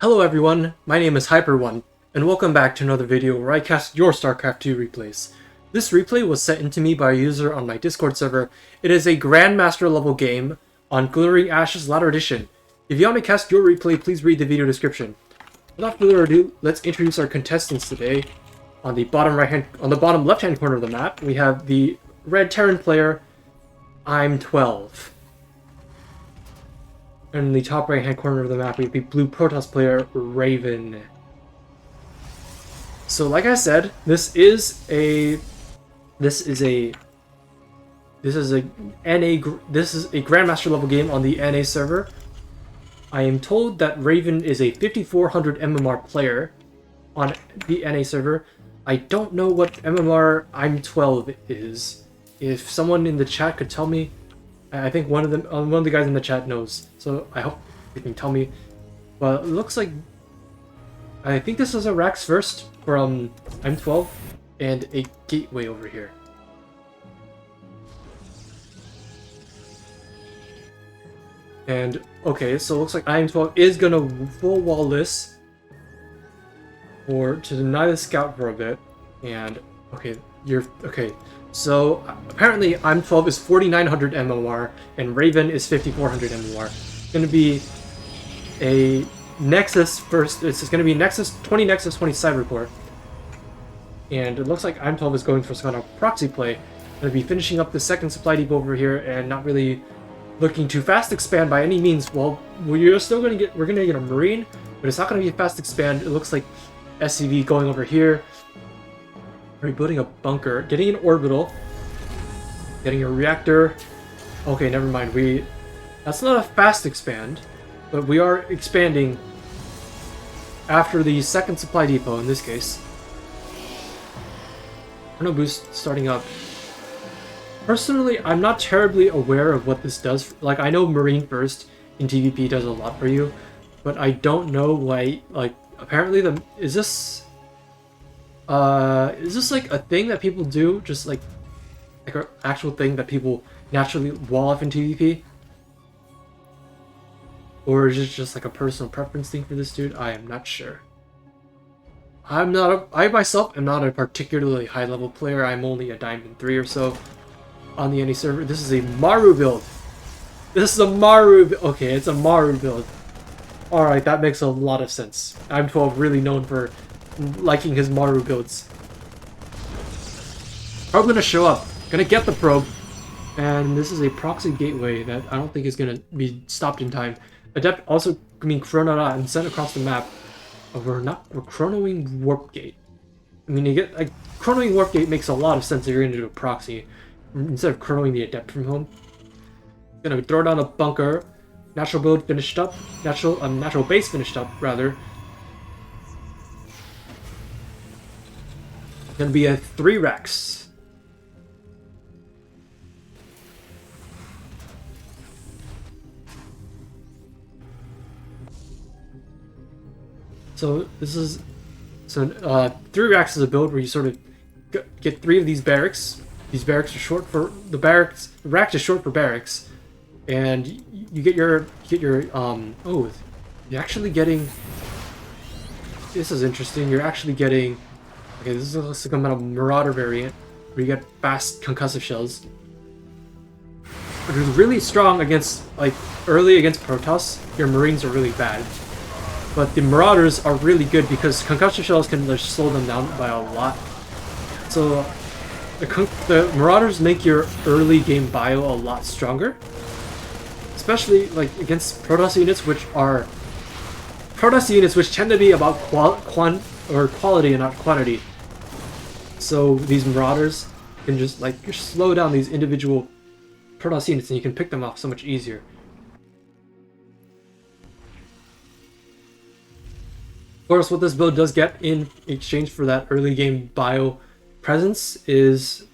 Hello everyone, my name is Hyper1, and welcome back to another video where I cast your StarCraft 2 replays. This replay was sent in to me by a user on my Discord server. It is a Grandmaster level game on Glittering Ashes Ladder Edition. If you want to cast your replay, please read the video description. Without further ado, let's introduce our contestants today. On the bottom left-hand corner of the map, we have the red Terran player, ImTwelve. And in the top right-hand corner of the map, we have the blue Protoss player, Raven. So, like I said, this is a Grandmaster level game on the NA server. I am told that Raven is a 5400 MMR player on the NA server. I don't know what MMR ImTwelve is. If someone in the chat could tell me, I think one of the guys in the chat knows, so I hope they can tell me. But it looks like I think this is a Rax first from ImTwelve and a gateway over here. And okay, so it looks like ImTwelve is gonna full wall this to deny the scout for a bit. And okay, so apparently ImTwelve is 4900 MMR and Raven is 5400 MMR. It's going to be a Nexus first. It's going to be Nexus 20 Cybercore. And it looks like ImTwelve is going for some kind of proxy play. Going to be finishing up the second supply depot over here and not really looking to fast expand by any means. Well, we're going to get a Marine, but it's not going to be a fast expand. It looks like SCV going over here. Rebuilding a bunker, getting an orbital, getting a reactor. Okay, never mind. That's not a fast expand, but we are expanding after the second supply depot in this case. Chrono boost starting up. Personally, I'm not terribly aware of what this does. Like, I know Marine First in TVP does a lot for you, but I don't know why. Like, apparently, is this like a thing that people do? Just like an actual thing that people naturally wall off in TVP? Or is it just like a personal preference thing for this dude? I am not sure. I myself am not a particularly high level player. I'm only a Diamond 3 or so on the NA server. This is a Maru build. Okay, it's a Maru build. Alright, that makes a lot of sense. ImTwelve really known for liking his Maru builds. Probe gonna show up. Gonna get the probe. And this is a proxy gateway that I don't think is gonna be stopped in time. Adept also being chronoed out and sent across the map. We're chronoing warp gate. I mean, chronoing warp gate makes a lot of sense if you're gonna do a proxy instead of chronoing the adept from home. Gonna throw down a bunker. Natural build finished up. Natural base finished up rather. Gonna be a 3 Rex. So 3 Rex is a build where you sort of get 3 of these barracks. These barracks are short for the rack is short for barracks, and you get your you're actually getting. This is interesting. You're actually getting. Okay, this is like a Marauder variant, where you get fast concussive shells. Which is really strong against, early against Protoss. Your Marines are really bad. But the Marauders are really good because concussive shells can slow them down by a lot. So, the Marauders make your early game bio a lot stronger. Especially, against Protoss units, which tend to be about quality and not quantity. So these Marauders can just slow down these individual Protoss units and you can pick them off so much easier. Of course, what this build does get in exchange for that early game bio presence is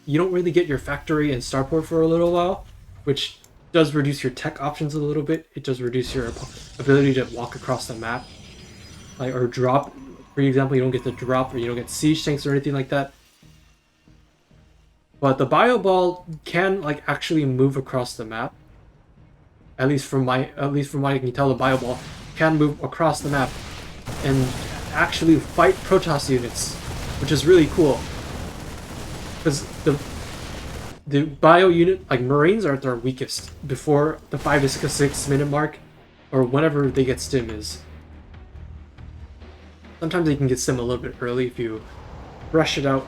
you don't really get your factory and starport for a little while, which does reduce your tech options a little bit. It does reduce your ability to walk across the map, or drop. For example, you don't get the drop, or you don't get siege tanks or anything like that. But the bio ball can actually move across the map. At least from what I can tell, the bio ball can move across the map and actually fight Protoss units, which is really cool. Because the bio unit, like Marines, are at their weakest before the 5 to 6 minute mark, or whenever they get stim is. Sometimes they can get stim a little bit early if you rush it out.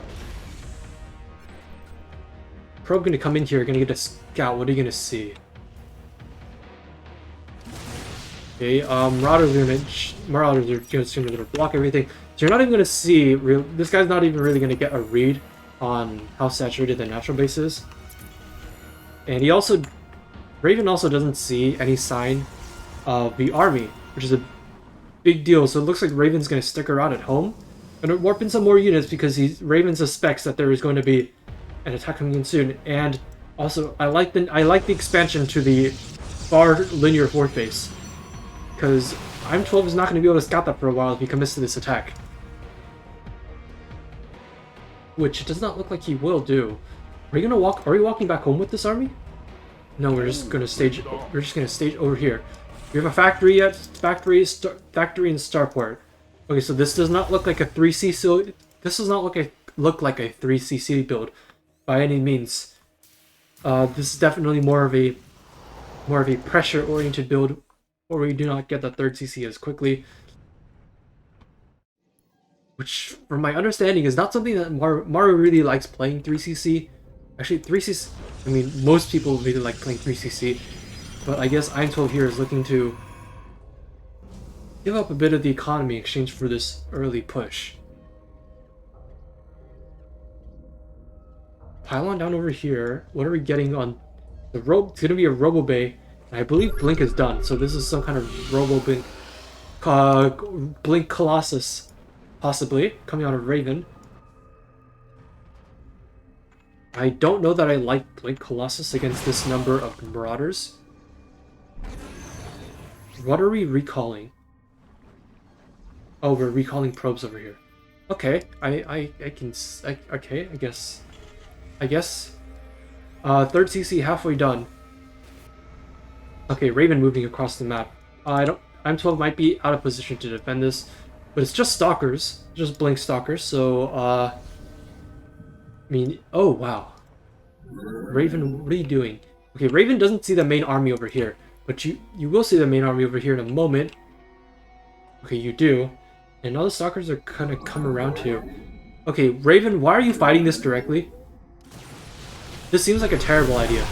Probe gonna come in here, gonna get a scout. What are you gonna see? Okay, Marauders are just gonna block everything. So you're not even gonna see this guy's not even really gonna get a read on how saturated the natural base is. And Raven also doesn't see any sign of the army, which is a big deal. So it looks like Raven's gonna stick around at home, gonna warp in some more units because Raven suspects that there is going to be an attack coming in soon. And also, I like the expansion to the far linear fort base, because ImTwelve is not going to be able to scout that for a while if he commits to this attack, which it does not look like he will do. Are you gonna walk? Are we walking back home with this army? No, we're just gonna stage. We're just gonna stage over here. We have a factory yet. Factory in Starport. Okay, so this does not look like a 3C. So this does not look like a 3CC build by any means. This is definitely more of a pressure-oriented build, where we do not get the 3rd CC as quickly. Which, from my understanding, is not something that Maru really likes playing 3CC. Actually, 3CC, I mean, most people really like playing 3CC, but I guess ImTwelve here is looking to give up a bit of the economy in exchange for this early push. Pylon down over here. What are we getting on the rope? It's going to be a Robo Bay. I believe Blink is done, so this is some kind of Robo Blink, Blink Colossus, possibly, coming out of Raven. I don't know that I like Blink Colossus against this number of Marauders. What are we recalling? Oh, we're recalling probes over here. Okay, I guess. 3rd CC halfway done. Okay, Raven moving across the map. ImTwelve might be out of position to defend this, but it's just stalkers, just Blink stalkers. So, I mean, oh wow, Raven, what are you doing? Okay, Raven doesn't see the main army over here, but you will see the main army over here in a moment. Okay, you do, and all the stalkers are gonna come around too. Okay, Raven, why are you fighting this directly? This seems like a terrible idea.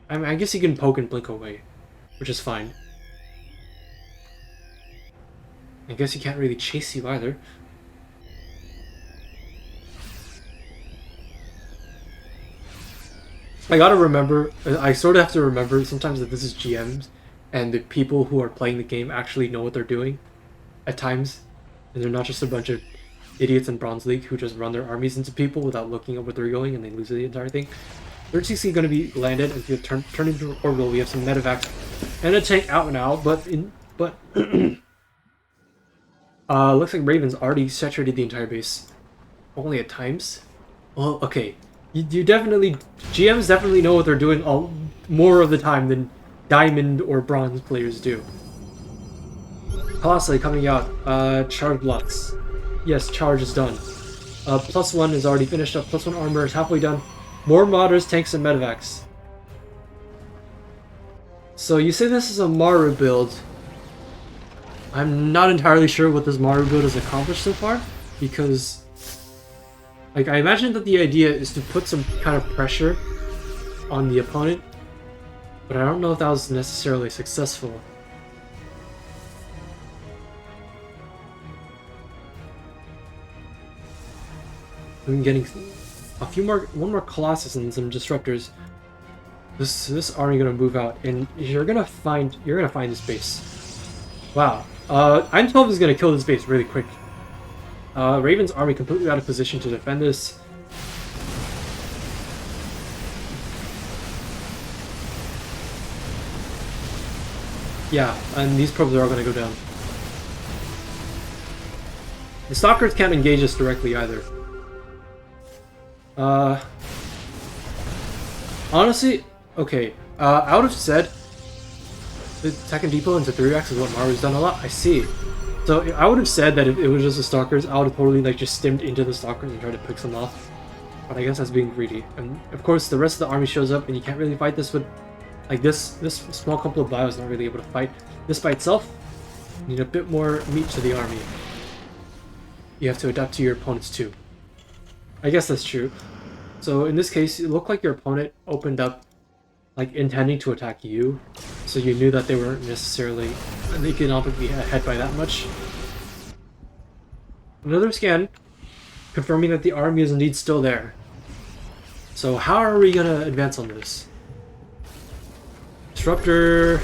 I mean, I guess you can poke and blink away, which is fine. I guess he can't really chase you either. I gotta remember, I sort of have to remember sometimes that this is GMs, and the people who are playing the game actually know what they're doing at times, and they're not just a bunch of idiots in Bronze League who just run their armies into people without looking at where they're going and they lose the entire thing. 3rd CC going to be landed, and if you turn into an orbital, we have some medevacs and a tank out now, but looks like Raven's already saturated the entire base. Only at times? Well, okay. You definitely, GMs definitely know what they're doing more of the time than Diamond or Bronze players do. Colossi coming out, charge blocks. Yes, charge is done. +1 is already finished up, +1 armor is halfway done. More modders, tanks, and medevacs. So you say this is a Maru build. I'm not entirely sure what this Maru build has accomplished so far, because like I imagine that the idea is to put some kind of pressure on the opponent, but I don't know if that was necessarily successful. I'm getting one more Colossus and some Disruptors. This army gonna move out, and you're gonna find this base. Wow. ImTwelve is gonna kill this base really quick. Raven's army completely out of position to defend this. Yeah, and these probes are all gonna go down. The Stalkers can't engage us directly either. Honestly, okay, I would have said the second depot into 3x is what Maru's done a lot. I see. So I would have said that if it was just the Stalkers, I would have totally like just stimmed into the Stalkers and tried to pick some off. But I guess that's being greedy. And of course the rest of the army shows up and you can't really fight this with like this small couple of bios not really able to fight. This by itself, you need a bit more meat to the army. You have to adapt to your opponents too. I guess that's true. So in this case, it looked like your opponent opened up like intending to attack you, so you knew that they weren't necessarily economically ahead by that much. Another scan, confirming that the army is indeed still there. So how are we gonna advance on this? Disruptor...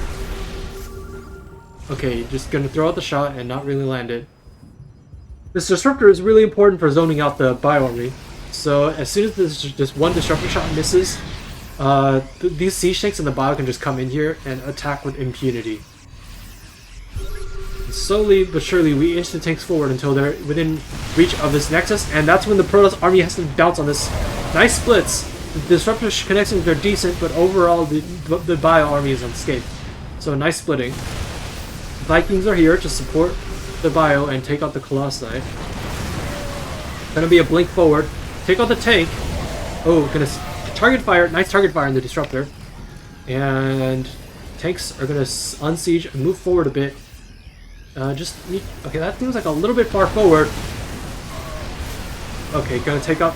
Okay, just gonna throw out the shot and not really land it. This Disruptor is really important for zoning out the bio army. So as soon as this one Disruptor shot misses, these siege tanks in the bio can just come in here and attack with impunity. And slowly but surely we inch the tanks forward until they're within reach of this Nexus, and that's when the Protoss army has to bounce on this. Nice splits! The Disruptor connections are decent, but overall the bio army is unscathed. So nice splitting. Vikings are here to support the bio and take out the Colossi. Gonna be a blink forward. Take out the tank. Oh, gonna target fire. Nice target fire in the Disruptor. And tanks are gonna unsiege and move forward a bit. Okay, that seems like a little bit far forward. Okay, gonna take out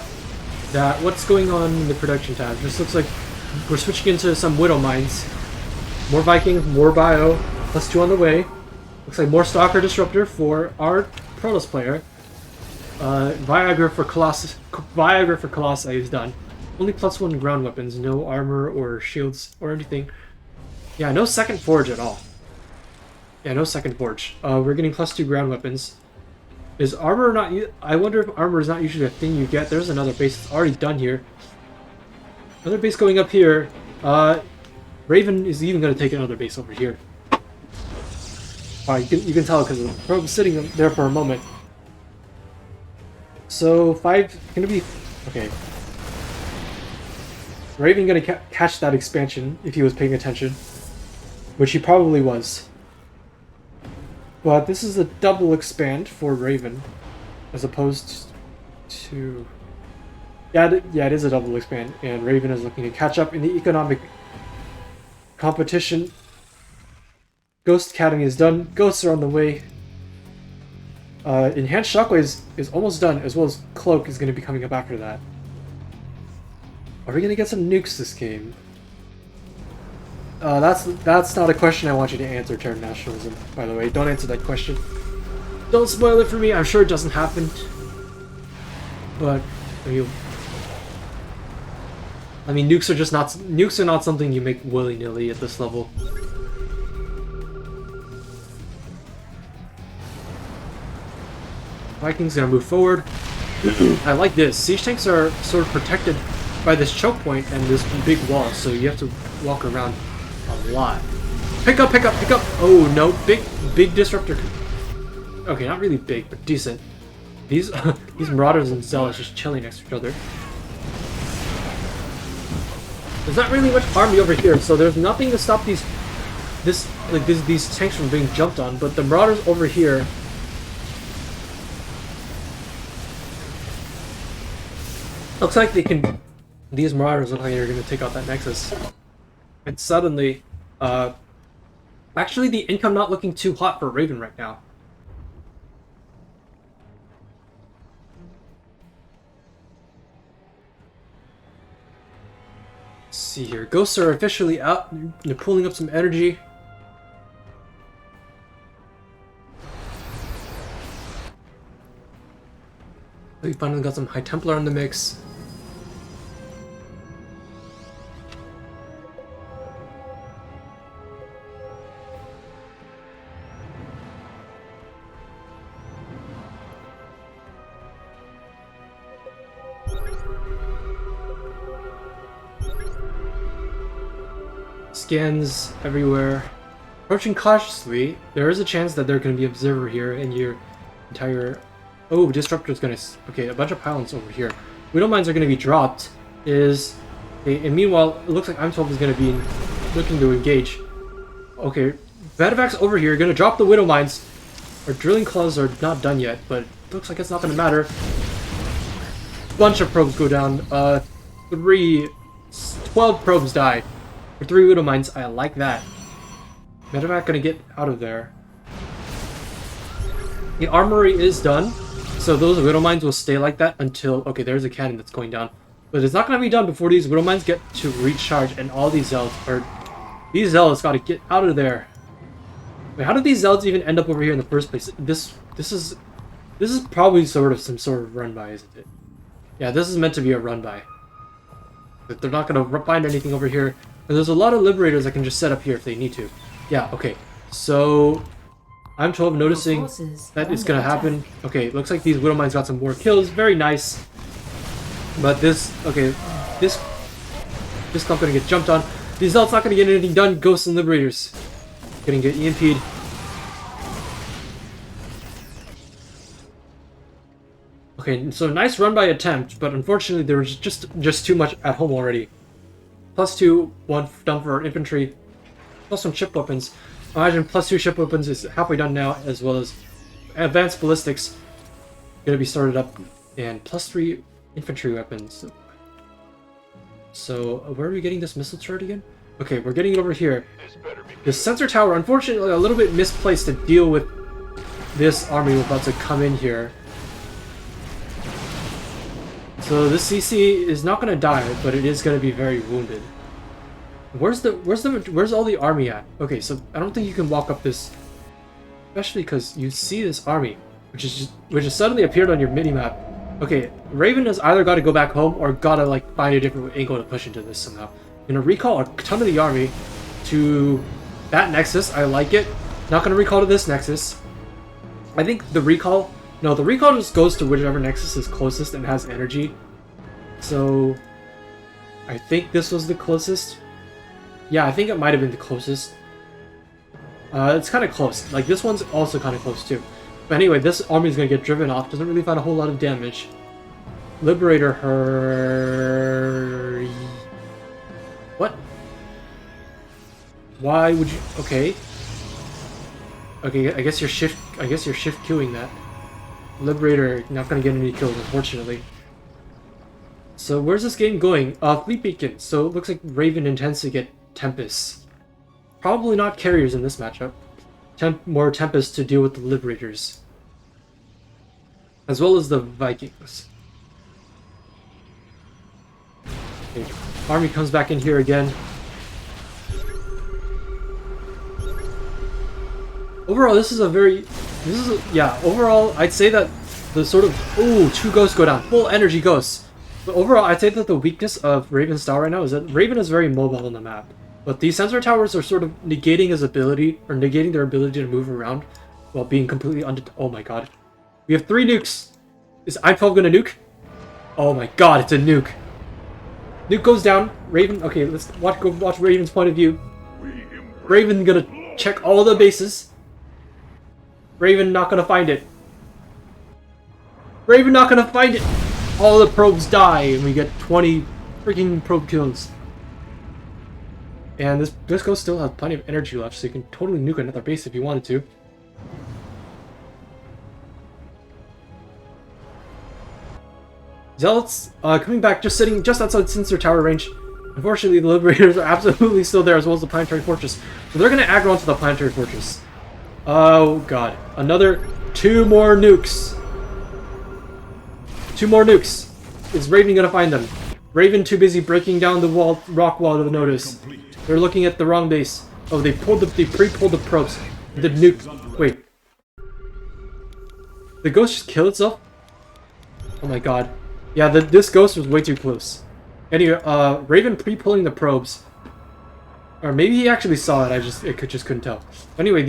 that. What's going on in the production tab? This looks like we're switching into some Widow Mines. More Vikings, more bio. +2 on the way. Looks like more Stalker Disruptor for our Protoss player. Viagra for Colossi is done. Only +1 ground weapons, no armor or shields or anything. Yeah, no second forge at all. Yeah, no second forge. We're getting +2 ground weapons. Is armor not... I wonder if armor is not usually a thing you get. There's another base that's already done here. Another base going up here. Raven is even going to take another base over here. You can tell because the probe is sitting there for a moment. So 5 gonna be... Okay. Raven gonna catch that expansion if he was paying attention. Which he probably was. But this is a double expand for Raven. As opposed to... Yeah, it is a double expand. And Raven is looking to catch up in the economic competition. Ghost Academy is done. Ghosts are on the way. Enhanced Shockwaves is almost done, as well as Cloak is going to be coming up after that. Are we going to get some nukes this game? That's not a question I want you to answer, Terran Nationalism, by the way. Don't answer that question. Don't spoil it for me. I'm sure it doesn't happen. But, I mean, nukes are not something you make willy-nilly at this level. Vikings gonna move forward. I like this. Siege tanks are sort of protected by this choke point and this big wall, so you have to walk around a lot. Pick up, pick up, pick up! Oh no, big disruptor. Okay, not really big, but decent. These Marauders and Zealots just chilling next to each other. There's not really much army over here, so there's nothing to stop these tanks from being jumped on, but the Marauders over here. Looks like they can... These Marauders look like they're going to take out that Nexus. And suddenly... actually, the income not looking too hot for Raven right now. Let's see here. Ghosts are officially out. They're pulling up some energy. We finally got some High Templar in the mix. Scans everywhere. Approaching cautiously, there is a chance that there can be observer here in your entire... Oh, Disruptor's gonna... Okay, a bunch of pylons over here. Widow Mines are gonna be dropped. And meanwhile, it looks like ImTwelve is gonna be looking to engage. Okay, Vadavac's over here, gonna drop the Widow Mines. Our drilling claws are not done yet, but it looks like it's not gonna matter. Bunch of probes go down. 12 probes die. For 3 Widow Mines, I like that. Medevac gonna get out of there. The armory is done, so those Widow Mines will stay like that until... Okay, there's a cannon that's going down. But it's not gonna be done before these Widow Mines get to recharge, and all these Zealots are... These Zealots gotta get out of there. Wait, how did these Zealots even end up over here in the first place? This is probably some sort of run-by, isn't it? Yeah, this is meant to be a run-by. But they're not gonna find anything over here. And there's a lot of Liberators that can just set up here if they need to. Yeah, okay. So... ImTwelve noticing that it's gonna happen. Okay, looks like these Widow Mines got some more kills. Very nice. But this... Okay, this clump gonna get jumped on. These Zealots not gonna get anything done. Ghosts and Liberators gonna get EMP'd. Okay, so nice run by attempt, but unfortunately there was just too much at home already. +2, 1 done for our infantry, plus some ship weapons. Imagine +2 ship weapons is halfway done now, as well as advanced ballistics gonna be started up, and +3 infantry weapons. So where are we getting this missile turret again? Okay, we're getting it over here. The sensor tower, unfortunately, a little bit misplaced to deal with this army about to come in here. So this CC is not gonna die, but it is gonna be very wounded. Where's all the army at? Okay, so I don't think you can walk up this, especially because you see this army, which has suddenly appeared on your minimap. Okay, Raven has either got to go back home or gotta like find a different angle to push into this somehow. I'm gonna recall a ton of the army to that nexus. I like it. Not gonna recall to this nexus. I think the recall. No, the recall just goes to whichever nexus is closest and has energy. So, I think this was the closest. Yeah, I think it might have been the closest. It's kind of close. Like, this one's also kind of close, too. But anyway, this army is going to get driven off. Doesn't really find a whole lot of damage. Liberator her... What? Why would you... Okay. Okay, I guess you're shift queuing that. Liberator not gonna get any kills, unfortunately. So where's this game going? Fleet Beacon. So it looks like Raven intends to get Tempest. Probably not carriers in this matchup. More Tempest to deal with the Liberators. As well as the Vikings. Okay. Army comes back in here again. Overall, overall, I'd say that the sort of... Ooh, 2 ghosts go down. Full energy ghosts. But overall, I'd say that the weakness of Raven's style right now is that Raven is very mobile on the map. But these sensor towers are sort of negating his ability, or negating their ability to move around while being completely oh my god. We have 3 nukes. Is ImTwelve gonna nuke? Oh my god, it's a nuke. Nuke goes down. Raven, okay, let's watch Raven's point of view. Raven gonna check all the bases. Raven not gonna find it. Raven not gonna find it! All the probes die, and we get 20 freaking probe kills. And this ghost still has plenty of energy left, so you can totally nuke another base if you wanted to. Zealots coming back, just sitting just outside sensor tower range. Unfortunately, the Liberators are absolutely still there, as well as the Planetary Fortress. So they're gonna aggro onto the Planetary Fortress. Oh god. Another 2 more nukes. 2 more nukes. Is Raven gonna find them? Raven too busy breaking down the rock wall to notice. They're looking at the wrong base. Oh, they pre-pulled the probes. The nuke. Wait. The ghost just killed itself? Oh my god. Yeah, this ghost was way too close. Anyway, Raven pre-pulling the probes. Or maybe he actually saw it, I just couldn't tell. Anyway,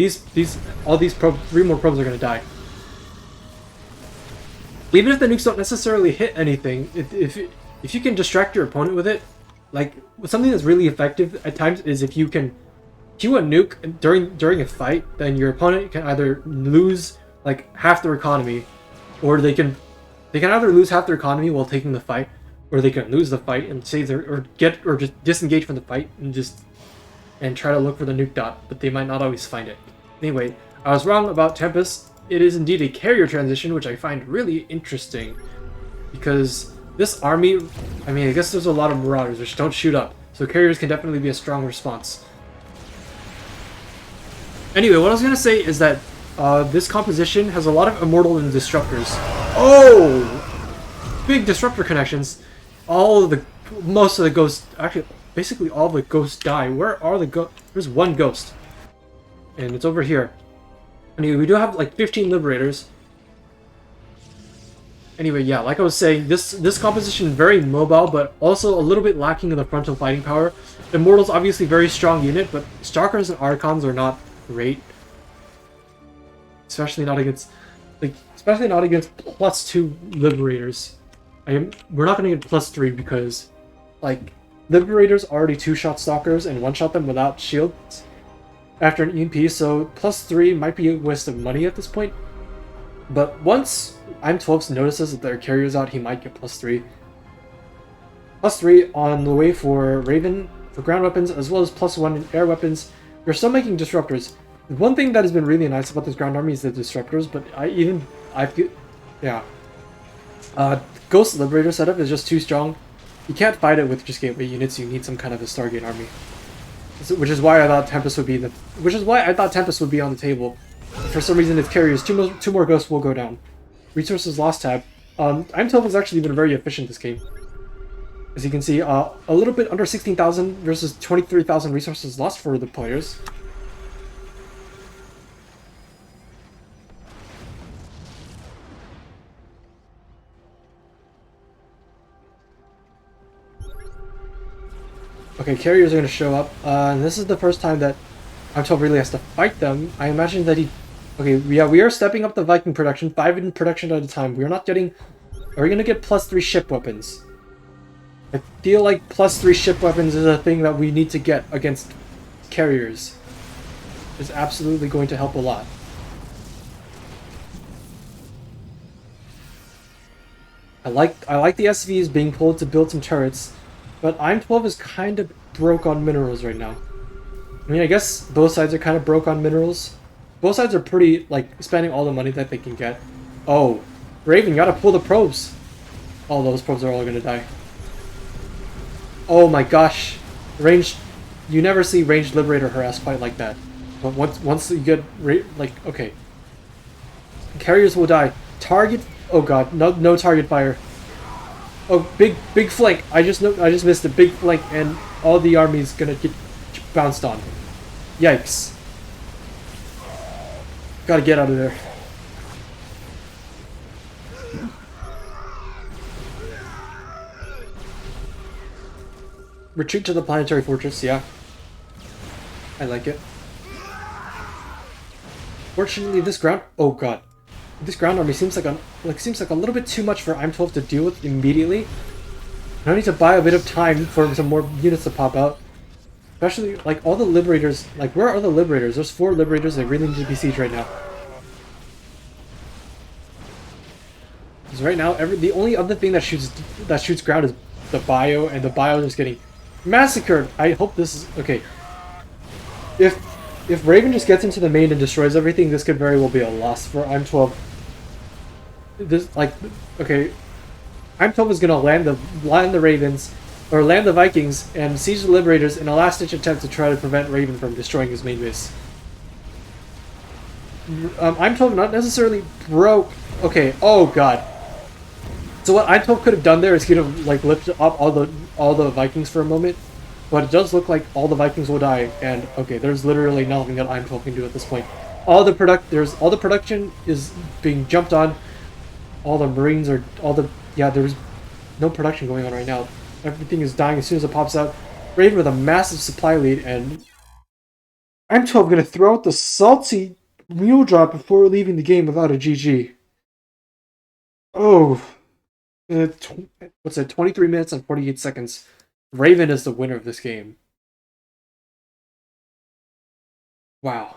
all these probes, 3 more probes are gonna die. Even if the nukes don't necessarily hit anything, if you can distract your opponent with it, like something that's really effective at times is if you can cue a nuke during a fight, then your opponent can either lose like half their economy, or they can either lose half their economy while taking the fight, or they can lose the fight and save or just disengage from the fight and just and try to look for the nuke dot, but they might not always find it. Anyway, I was wrong about Tempest. It is indeed a carrier transition, which I find really interesting, because this army, I mean, I guess there's a lot of Marauders which don't shoot up, so carriers can definitely be a strong response. Anyway, what I was going to say is that this composition has a lot of Immortal and Disruptors. Oh! Big Disruptor connections. Most of the ghosts, actually, basically all the ghosts die. Where are the ghosts? There's one ghost. And it's over here. Anyway, we do have like 15 Liberators. Anyway, yeah, like I was saying, this composition is very mobile, but also a little bit lacking in the frontal fighting power. Immortal's obviously a very strong unit, but Stalkers and Archons are not great. Especially not against +2 Liberators. We're not gonna get +3 because, like, Liberators already 2-shot Stalkers and 1-shot them without shields after an EMP, so +3 might be a waste of money at this point. But once ImTwelve notices that there are carriers out, he might get +3. +3 on the way for Raven for ground weapons, as well as +1 in air weapons. We're still making disruptors. One thing that has been really nice about this ground army is the disruptors, but I feel, yeah. Ghost Liberator setup is just too strong. You can't fight it with just gateway units. You need some kind of a Stargate army, which is why I thought Tempest would be on the table. For some reason, its carriers, two more ghosts will go down. Resources lost tab. ImTwelve has actually been very efficient this game. As you can see, a little bit under 16,000 versus 23,000 resources lost for the players. Okay, carriers are going to show up. And this is the first time that ImTwelve really has to fight them. I imagine that he... Okay, yeah, we are stepping up the Viking production, 5 in production at a time. We're not getting... Are we going to get +3 ship weapons? I feel like +3 ship weapons is a thing that we need to get against carriers. It's absolutely going to help a lot. I like the SVs being pulled to build some turrets, but ImTwelve is kind of broke on minerals right now. I mean, I guess both sides are kind of broke on minerals. Both sides are pretty, like, spending all the money that they can get. Oh, Raven, you gotta pull the probes. All those probes are all gonna die. Oh my gosh. Ranged... You never see ranged Liberator harass quite like that. But once you get... okay. Carriers will die. Target... Oh god, no target fire. Oh, big flank. I just missed a big flank, and all the army's gonna get bounced on. Yikes. Gotta get out of there. Retreat to the planetary fortress, yeah. I like it. Fortunately, this ground... Oh god. This ground army seems like a little bit too much for ImTwelve to deal with immediately. I need to buy a bit of time for some more units to pop out. Especially, like, all the Liberators... Like, where are the Liberators? There's 4 Liberators that really need to be sieged right now. Because right now, the only other thing that shoots ground is the bio, and the bio is getting massacred. I hope this is... Okay. If Raven just gets into the main and destroys everything, this could very well be a loss for ImTwelve. This, like... Okay. ImTwelve is gonna land the Ravens, or land the Vikings, and siege the Liberators in a last-ditch attempt to try to prevent Raven from destroying his main base. ImTwelve not necessarily broke... Okay, oh god. So what ImTwelve could have done there is he could have, like, lifted up all the Vikings for a moment, but it does look like all the Vikings will die, and okay, there's literally nothing that ImTwelve can do at this point. All the production is being jumped on. All the Marines are there's no production going on right now. Everything is dying as soon as it pops out. Raven with a massive supply lead, and ImTwelve gonna throw out the salty mule drop before leaving the game without a GG. Oh. What's it? 23 minutes and 48 seconds. Raven is the winner of this game. Wow.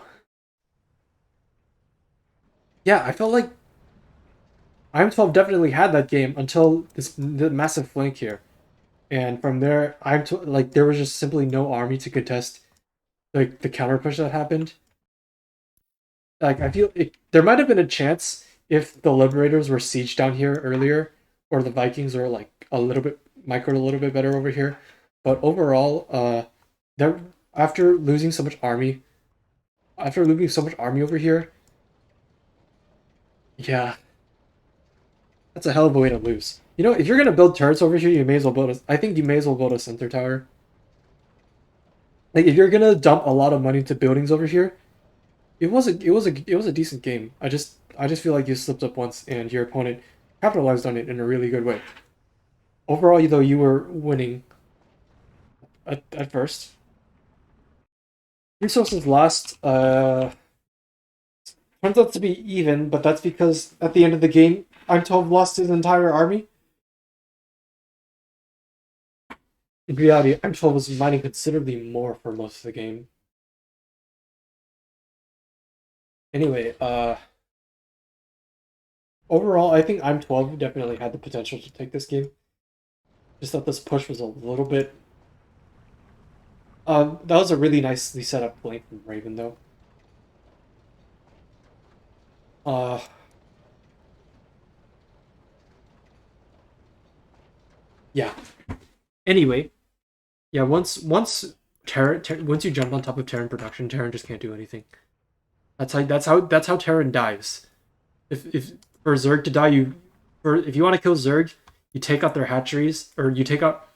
Yeah, I felt like ImTwelve definitely had that game until the massive flank here. And from there, there was just simply no army to contest. like the counter push that happened. Like I feel there might have been a chance if the Liberators were sieged down here earlier, or the Vikings were like a little bit microed a little bit better over here. But overall, they're after losing so much army, after losing so much army over here, yeah, that's a hell of a way to lose. You know, if you're gonna build turrets over here, you may as well build a. I think you may as well build a center tower. Like if you're gonna dump a lot of money to buildings over here, it was a decent game. I just feel like you slipped up once and your opponent capitalized on it in a really good way. Overall, though, you were winning at first. Resources lost turns out to be even, but that's because at the end of the game, ImTwelve lost his entire army. In reality, ImTwelve was mining considerably more for most of the game. Anyway, overall, I think ImTwelve definitely had the potential to take this game. Just thought this push was a little bit. That was a really nicely set up flank from Raven, though. Uh, yeah. Anyway, yeah. Once you jump on top of Terran production, Terran just can't do anything. That's how Terran dies. If for Zerg to die, if you want to kill Zerg, you take out their hatcheries or you take out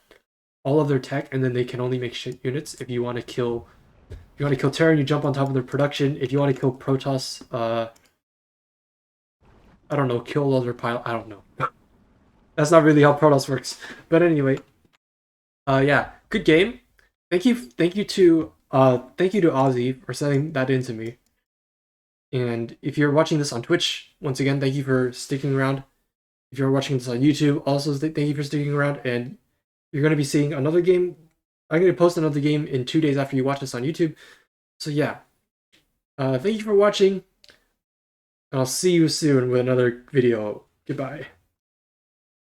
all of their tech, and then they can only make shit units. If you want to kill Terran, you jump on top of their production. If you want to kill Protoss, I don't know, kill all their pile. I don't know. That's not really how Protoss works. But anyway, yeah, good game. Thank you to Ozzy for sending that in to me. And if you're watching this on Twitch, once again, thank you for sticking around. If you're watching this on YouTube, also thank you for sticking around. And you're going to be seeing another game. I'm going to post another game in 2 days after you watch this on YouTube. So yeah, thank you for watching. And I'll see you soon with another video. Goodbye.